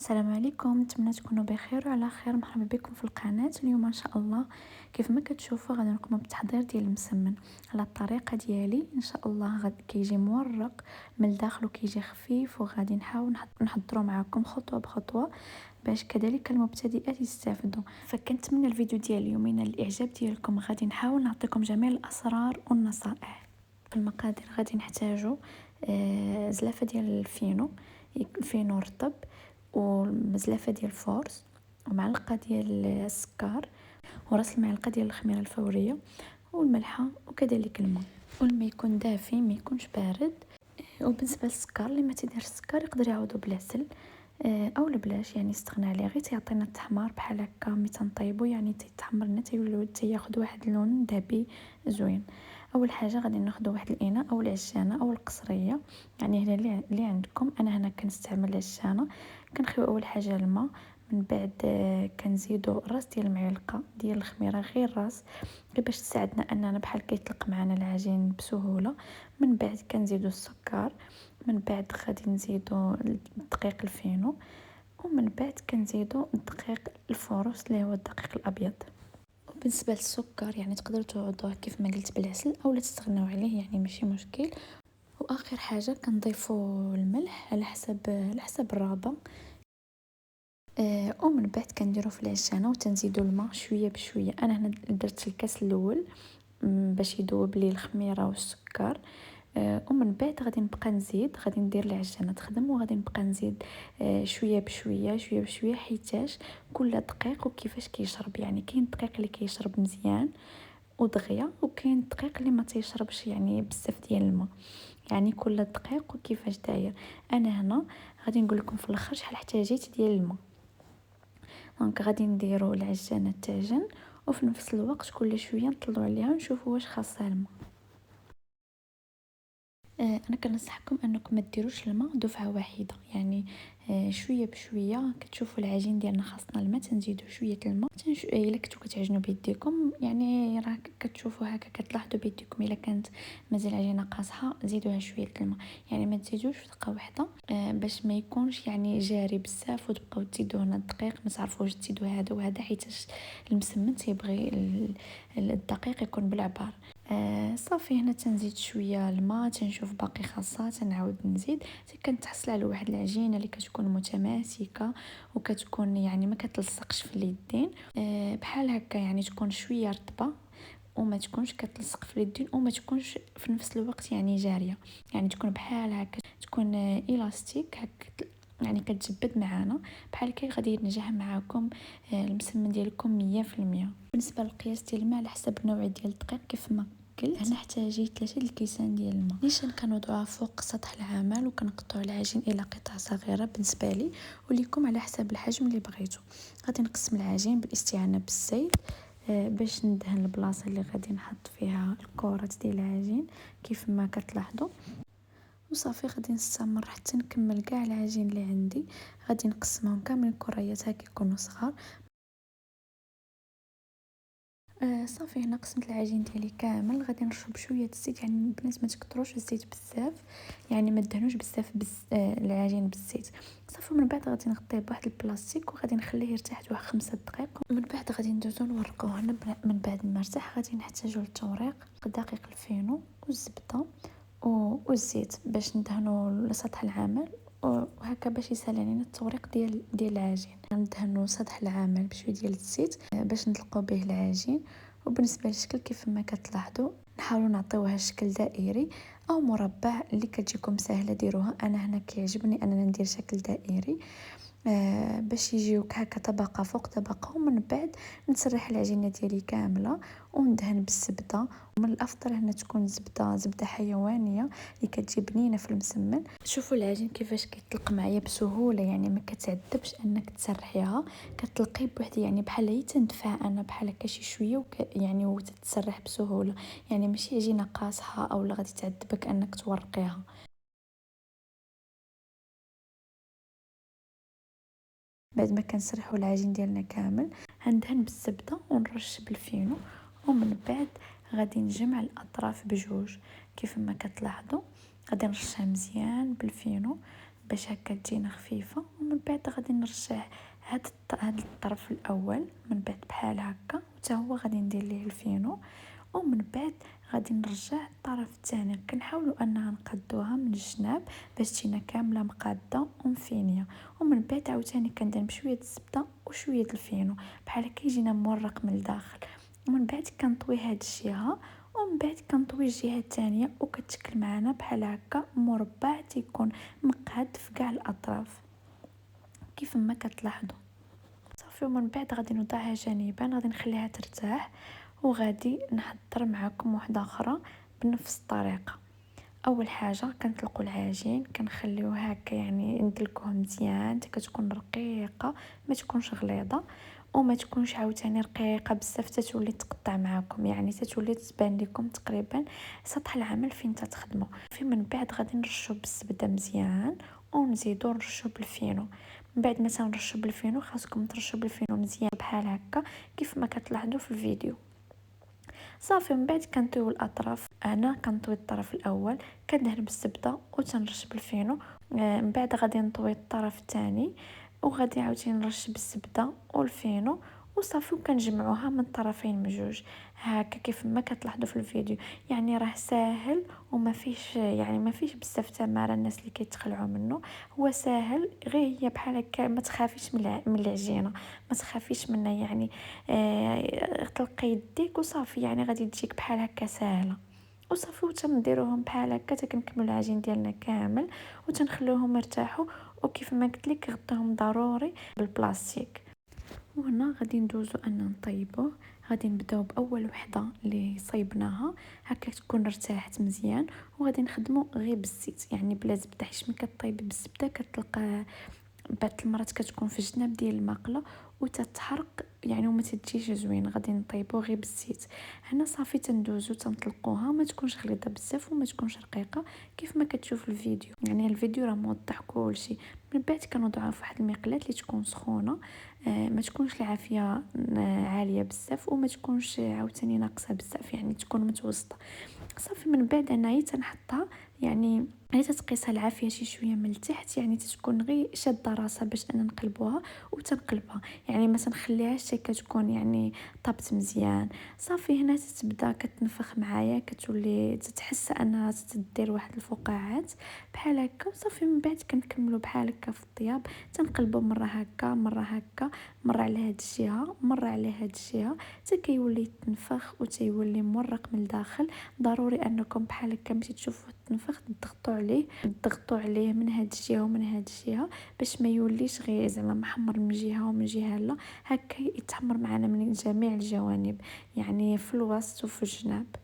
السلام عليكم، نتمنى تكونوا بخير وعلى خير. مرحبا بكم في القناه. اليوم ان شاء الله كيف ما كتشوفوا غادي نقوم بالتحضير ديال المسمن على الطريقه ديالي. ان شاء الله غادي كيجي مورق من الداخل وكيجي خفيف، وغادي نحاول نحضروا معكم خطوه بخطوه باش كذلك المبتدئات يستافدوا. فكنتمنى الفيديو ديال اليوم ينال الاعجاب ديالكم. غادي نحاول نعطيكم جميع الاسرار والنصائح. في المقادير غادي نحتاجوا زلافه ديال الفينو رطب، ومزلفه ديال الفورس، ومعلقه ديال السكر، وراس المعلقه ديال الخميره الفوريه، والملحه، وكذلك الماء. والماء يكون دافي ما يكونش بارد. وبالنسبه للسكر، اللي ما تيدير السكر يقدر يعوضو بالعسل او بلاش، يعني استغنى عليه، غير تيعطينا التحمار بحال هكا ملي تنطيبو، يعني تيتحمر لنا تياخذ واحد اللون ذهبي زوين. اول حاجه غادي ناخذ واحد الاناء او العجانه او القصريه، يعني هنا اللي عندكم. انا هنا كنستعمل العجانه. كنخيو اول حاجه الماء، من بعد كنزيدو راس ديال المعلقه ديال الخميره، غير راس، غير باش تساعدنا اننا بحال كيطلق معنا العجين بسهوله. من بعد كنزيدو السكر، من بعد غادي نزيدو الدقيق الفينو، ومن بعد كنزيدو الدقيق الفورس اللي هو الدقيق الابيض. وبالنسبه للسكر يعني تقدروا تعوضوه كيف ما قلت بالعسل او لا تستغناو عليه، يعني ماشي مشكل. واخر حاجه كنضيفوا الملح على حسب الرغبه. ومن بعد كنديرو في العجانه وتنزيدو الماء شويه بشويه. انا هنا درت الكاس الاول باش يذوب لي الخميره والسكر. ومن بعد غادي ندير العجانه تخدم، وغادي نبقى نزيد شويه بشويه شويه بشويه، حيتاش كل دقيق وكيفاش كيشرب. يعني كاين الدقيق اللي كيشرب مزيان ودغيا، وكاين الدقيق اللي ما تيشربش يعني بزاف ديال الماء. يعني كل دقيق وكيفاش داير. انا هنا غادي نقول لكم في الاخر شحال احتاجيت ديال الماء. دونك غادي نديرو العجانه تعجن، وفي نفس الوقت كل شويه نطلعوا عليها ونشوفوا واش خاصها الماء. انا كنصحكم انكم ما ديروش الماء دفعه واحده، يعني شويه بشويه. كتشوفوا العجين ديالنا خاصنا الماء، تنزيدوا شويه الماء. الا كنتو كتعجنوا بيديكم، يعني راه كتشوفوا هكا كتلاحظوا بيديكم الا كانت مازال العجينه قاصحه زيدوها شويه الماء. يعني ما تزيدوش في دقه واحده باش ما يكونش يعني جاري بزاف وتبقاو تزيدوا هنا الدقيق ما تعرفوش تزيدوا هذا وهذا، حيت المسمن تيبغي الدقيق يكون بالعبار. صافي هنا تنزيد شويه الماء، تنشوف باقي خاصها تنعاود نزيد، كنتحصل على واحد العجينه اللي كتكون متماسكه وكتكون يعني ما كتلصقش في اليدين. بحال هكا، يعني تكون شويه رطبه وما تكونش كتلصق في اليدين، وما تكونش في نفس الوقت يعني جاريه، يعني تكون بحال هكا، تكون الاستيك هكا، يعني كتجبد معانا بحال كي غادي ينجح معاكم المسمن ديالكم 100%. بالنسبه للقياس ديال الماء على حسب النوع ديال الدقيق كيف ما قلت، هنا احتاجيت 3 الكيسان ديال الماء. نيشان كنوضعوها فوق سطح العمل وكنقطعوا العجين الى قطع صغيره بالنسبه لي، وليكم على حسب الحجم اللي بغيتو. غادي نقسم العجين بالاستعانه بالزيت باش ندهن البلاصه اللي غادي نحط فيها الكرات ديال العجين كيف ما كتلاحظوا. وصافي غادي نستمر حتى نكمل كاع العجين اللي عندي. غادي نقسمهم كاملين كريات هكا يكونوا صغار. صافي هنا قسمت العجين ديالي كامل. غادي نرشب شويه الزيت، يعني البنات ما تكثروش الزيت بزاف، يعني ما دهنوش بزاف العجين بالزيت. صافي من بعد غادي نغطيه بواحد البلاستيك وغادي نخليه يرتاح واحد 5 دقائق. من بعد غادي ندوزو نورقوه. هنا من بعد ما ارتاح غادي نحتاجو للتوريق دقيق الفينو والزبده والزيت باش ندهنو لسطح العمل، وهكا باش يسهل علينا التوريق ديال العجين. ندهنو سطح العمل بشويه ديال الزيت باش نطلقوا به العجين. وبالنسبه للشكل كيف ما كتلاحظوا نحاولوا نعطيوها شكل دائري او مربع اللي كتجيكم سهله ديروها. انا هنا كيعجبني اننا ندير شكل دائري باش يجيوك هكا طبقه فوق طبقه. ومن بعد نسرح العجينه ديالي كامله وندهن بالزبده. ومن الافضل هنا تكون زبده حيوانيه اللي كتجي بنينه في المسمن. شوفوا العجين كيفاش كيطلق معايا بسهوله، يعني ما كتعذبش انك تسرحيها، كتلقي بوحدي يعني بحال هي تندفع انا بحال هكا شي شويه يعني وتتسرح بسهوله، يعني ماشي عجينه قاصحه او لا غادي تعذبك انك تورقيها. بعد ما كنسرحوا العجين ديالنا كامل غندهن بالزبده ونرش بالفينو. ومن بعد غادي نجمع الاطراف بجوج كيف ما كتلاحظوا. غادي نرشها مزيان بالفينو باش هكا تجينا خفيفه. ومن بعد غادي نرجع هاد الطرف الاول من بعد بحال هكا، وتا هو غادي ندير ليه الفينو. ومن بعد غادي نرجع الطرف الثاني، كنحاولوا انها نقادوها من الجناب باش تجينا كامله مقاده ومفينيه. ومن بعد عاوتاني كندير بشويه الزبده وشويه الفينو بحال هكا يجينا مورق من الداخل. ومن بعد كنطوي هاد الجهه، ومن بعد كنطوي الجهه الثانيه، وكتشكل معنا بحال هكا مربع تيكون مقاد في كاع الاطراف كيف ما كتلاحظوا. صافي ومن بعد غادي نوضعها جانبا، غادي نخليها ترتاح، وغادي نحضر معكم واحده اخرى بنفس الطريقه. اول حاجه كنطلقوا العجين، كنخليوه هكا يعني ندلكوه مزيان حتى كتكون رقيقه، ما تكونش غليظه وما تكونش عاوتاني رقيقه بزاف تتولي تقطع معكم، يعني تتولي تبان لكم تقريبا سطح العمل فين تخدموا. في من بعد غادي نرشوا بالزبده مزيان، ونزيدو نرشوا بالفينو. من بعد ما تنرشوا بالفينو خاصكم ترشوا بالفينو مزيان بحال هكا كيف ما كتلاحظوا في الفيديو. صافي من بعد كنطيو الاطراف، انا كنطوي الطرف الاول كندهن بالزبده وتنرش بالفينو. من بعد غادي نطوي الطرف الثاني وغادي عاوتاني نرش بالزبده والفينو وصافي، وكنجمعوها من الطرفين بجوج هكا كيف ما كتلاحظوا في الفيديو. يعني راه ساهل وما فيش يعني ما فيش بزاف تماره الناس اللي كيتخلعوا منه. هو ساهل غير هي بحال هكا، ما تخافيش من العجينه، ما تخافيش منها يعني. طلقي يديك وصافي، يعني غادي تجيك بحال هكا ساهله. وصافي وتنديروهم بحال هكا حتى كنكملوا العجين ديالنا كامل وتنخلوهم يرتاحوا. وكيف ما قلت لك غطيهم ضروري بالبلاستيك. وهنا غادي ندوزو ان نطيبوه. غادي نبداو باول وحده اللي صيبناها هكا تكون ارتاحت مزيان، وغادي نخدمو غير بالزيت يعني بلا زبده، حيت ملي كطيب بالزبده كتلقى بعض المرات كتكون في الجناب ديال الماكله وتتحرق يعني وما تجيش زوين. غادي نطيبو غير بالزيت. هنا صافي تندوزو تنطلقوها، ما تكونش غليظه بزاف وما تكونش رقيقه كيف ما كتشوف الفيديو، يعني الفيديو راه موضح كلشي. من بعد كنوضعوها في واحد المقلاة اللي تكون سخونه، ما تكونش العافيه عاليه بزاف وما تكونش عاوتاني ناقصه بزاف، يعني تكون متوسطه. صافي من بعد انايا تنحطها، يعني غير تتقيسها العافيه شي شويه من التحت، يعني تتكون غير شاده راسها باش انا نقلبوها وتنقلبها، يعني ما تنخليهاش حتى كتكون يعني طابت مزيان. صافي هنا تتبدا كتنفخ معايا، كتولي تتحس انها تدير واحد الفقاعات بحال هكا. وصافي من بعد كنكملوا بحال هكا في الطياب، تنقلبوا مره هكا مره هكا، مره على هاد الجهه مره على هاد الجهه حتى كيولي يتنفخ وتيولي مورق من الداخل. ضروري انكم بحال هكا ملي تشوفوه تنفخ تضغطوا عليه من هاد الجهه ومن هاد الجهه باش ما يوليش غير زعما محمر من جهه ومن جهه لا، هكا يتحمر معنا من جميع الجوانب، يعني في الوسط وفي الجناب.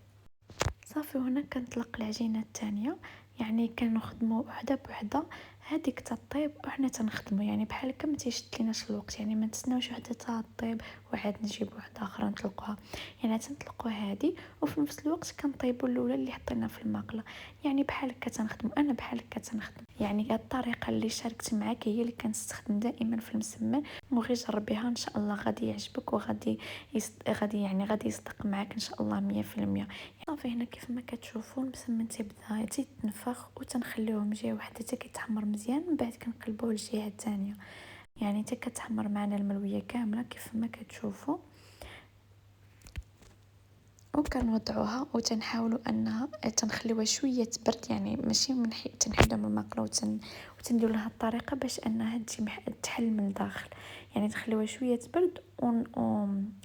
صافي هنا كنطلق العجينه الثانيه، يعني كنخدموا وحده بوحده هذيك تطيب وحنا تنخدموا، يعني بحال هكا ما تيشدليناش الوقت، يعني ما نتسناوش وحده تطيب وعاد نجيب وحده اخرى نطلقوها، يعني تنطلقوا هذه وفي نفس الوقت كنطيبوا الاولى اللي حطينا في المقله. يعني بحال هكا تنخدموا، انا بحال هكا تنخدم، يعني الطريقه اللي شاركت معاك هي اللي كنستخدم دائما في المسمن، وغير جربيها ان شاء الله غادي يعجبك وغادي غادي يصدق معاك ان شاء الله 100%. صافي هنا كيف ما كتشوفوا المسمن تيبدا تيتنفخ وتنخليوه من جهه واحده حتى كيتحمر مزيان، من بعد كنقلبوه للجهه الثانيه، يعني حتى كتحمر معنا الملويه كامله كيف ما كتشوفوا. وكنوضعوها وتنحاولوا انها تنخليوها شويه تبرد، يعني ماشي تنحيدها من المقله وتنديروا لها الطريقه باش انها تحل من الداخل، يعني تخليوها شويه تبرد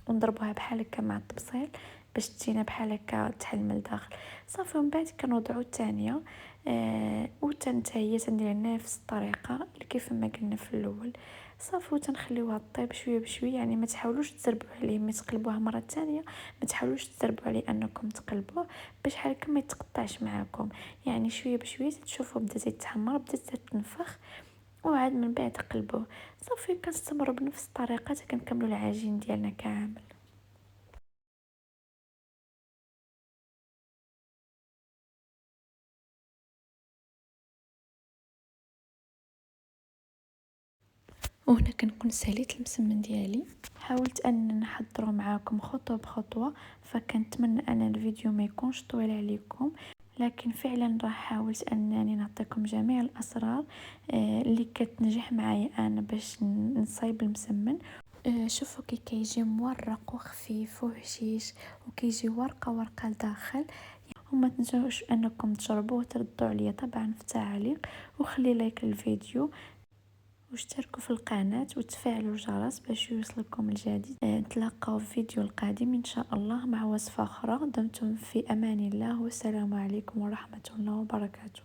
ونضربوها بحال هكا مع الطبسيل باش تجينا بحال هكا تحل من الداخل. صافي من بعد كنوضعوا الثانيه وتنتهي تندير نفس الطريقه كيف ما قلنا في الاول. صافي وتنخليوها طيب شويه بشويه، يعني ما تحاولوش تزربوا عليه، ما تقلبوها مره ثانيه ما تحاولوش تزربوا عليه انكم تقلبوه باش هكا ما يتقطعش معاكم، يعني شويه بشويه تشوفوا بدات يتحمر بدات تنفخ وعاد من بعد قلبوه. صافي كنستمروا بنفس الطريقه حتى كنكملوا العجين ديالنا كامل. وهنا كنكون ساليت المسمن ديالي، حاولت ان نحضره معاكم خطوه بخطوه، فكنتمنى ان الفيديو ما يكونش طويل عليكم. لكن فعلا راح حاولت انني نعطيكم جميع الاسرار اللي كتنجح معايا انا باش نصايب المسمن. شوفوا كي كيجي مورق وخفيف وهشيش وكيجي ورقه ورقه لداخل. وما تنسوش انكم تجربوه وتردوا عليا طبعا في التعاليق، وخلي لايك للفيديو واشتركوا في القناة وتفعلوا الجرس باش يوصلكم الجديد. نتلاقاو في فيديو القادم ان شاء الله مع وصفة اخرى. دمتم في امان الله، والسلام عليكم ورحمة الله وبركاته.